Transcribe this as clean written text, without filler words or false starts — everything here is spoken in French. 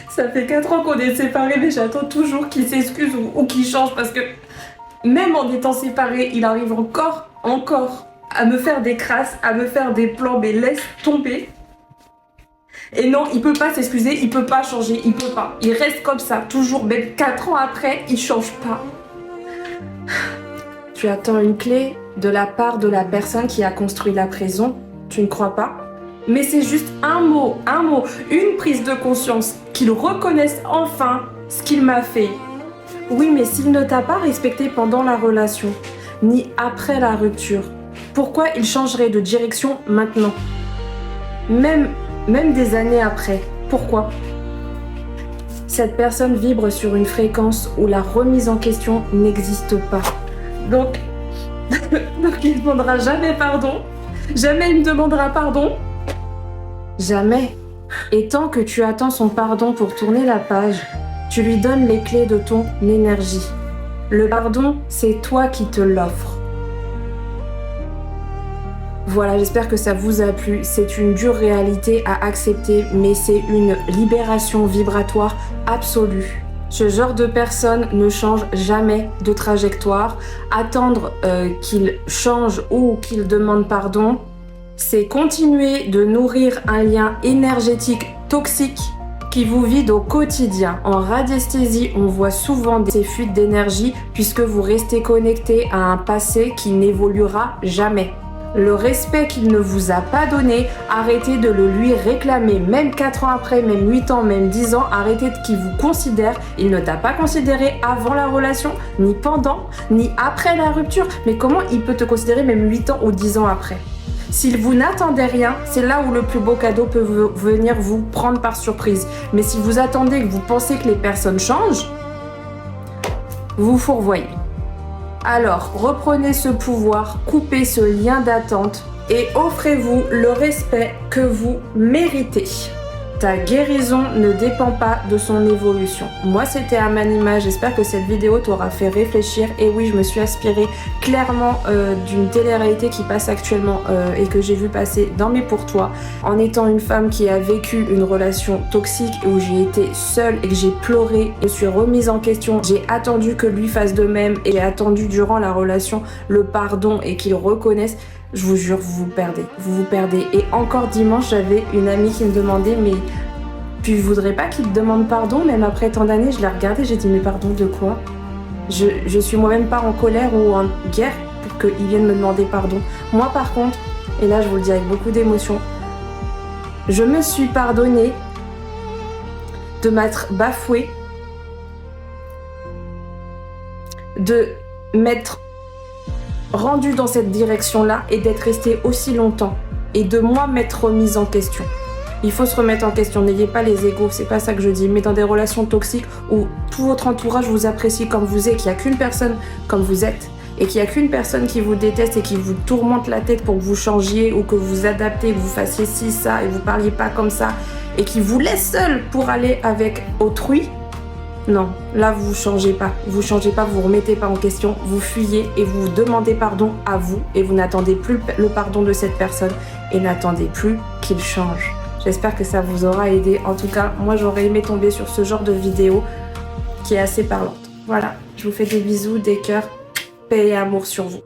Ça fait 4 ans qu'on est séparés, mais j'attends toujours qu'il s'excuse ou qu'il change parce que même en étant séparés, il arrive encore à me faire des crasses, à me faire des plans, mais laisse tomber. Et non, il peut pas s'excuser, il peut pas changer, il peut pas. Il reste comme ça, toujours, même 4 ans après, il change pas. Tu attends une clé de la part de la personne qui a construit la prison, tu ne crois pas? Mais c'est juste un mot, une prise de conscience, qu'il reconnaisse enfin ce qu'il m'a fait. Oui, mais s'il ne t'a pas respecté pendant la relation, ni après la rupture, pourquoi il changerait de direction maintenant? Même des années après, pourquoi? Cette personne vibre sur une fréquence où la remise en question n'existe pas. Donc il ne demandera jamais pardon. Jamais il me demandera pardon. Jamais. Et tant que tu attends son pardon pour tourner la page, tu lui donnes les clés de ton énergie. Le pardon, c'est toi qui te l'offres. Voilà, j'espère que ça vous a plu. C'est une dure réalité à accepter, mais c'est une libération vibratoire absolue. Ce genre de personne ne change jamais de trajectoire. Attendre qu'il change ou qu'il demande pardon, c'est continuer de nourrir un lien énergétique toxique qui vous vide au quotidien. En radiesthésie, on voit souvent ces fuites d'énergie puisque vous restez connecté à un passé qui n'évoluera jamais. Le respect qu'il ne vous a pas donné, arrêtez de le lui réclamer, même 4 ans après, même 8 ans, même 10 ans, arrêtez qu'il vous considère. Il ne t'a pas considéré avant la relation, ni pendant, ni après la rupture. Mais comment il peut te considérer même 8 ans ou 10 ans après? Si vous n'attendez rien, c'est là où le plus beau cadeau peut venir vous prendre par surprise. Mais si vous attendez, que vous pensez que les personnes changent, vous vous fourvoyez. Alors, reprenez ce pouvoir, coupez ce lien d'attente et offrez-vous le respect que vous méritez. Ta guérison ne dépend pas de son évolution. Moi, c'était Amanima. J'espère que cette vidéo t'aura fait réfléchir. Et oui, je me suis inspirée clairement d'une télé-réalité qui passe actuellement et que j'ai vu passer dans Mes Pour Toi. En étant une femme qui a vécu une relation toxique où j'ai été seule et que j'ai pleuré, je me suis remise en question. J'ai attendu que lui fasse de même et j'ai attendu durant la relation le pardon et qu'il reconnaisse. Je vous jure, vous vous perdez. Et encore dimanche, j'avais une amie qui me demandait, mais tu voudrais pas qu'il te demande pardon, même après tant d'années? Je l'ai regardé, j'ai dit, mais pardon de quoi? Je suis moi-même pas en colère ou en guerre pour qu'il vienne me demander pardon. Moi par contre, et là je vous le dis avec beaucoup d'émotion, je me suis pardonnée de m'être bafouée, de m'être rendu dans cette direction-là et d'être resté aussi longtemps et de moi m'être remise en question. Il faut se remettre en question, n'ayez pas les égos, c'est pas ça que je dis, mais dans des relations toxiques où tout votre entourage vous apprécie comme vous êtes, qu'il n'y a qu'une personne comme vous êtes et qu'il n'y a qu'une personne qui vous déteste et qui vous tourmente la tête pour que vous changiez ou que vous adaptez, que vous fassiez ci, ça et vous parliez pas comme ça et qui vous laisse seul pour aller avec autrui. Non, là vous changez pas, vous remettez pas en question, vous fuyez et vous demandez pardon à vous et vous n'attendez plus le pardon de cette personne et n'attendez plus qu'il change. J'espère que ça vous aura aidé. En tout cas, moi j'aurais aimé tomber sur ce genre de vidéo qui est assez parlante. Voilà, je vous fais des bisous, des cœurs, paix et amour sur vous.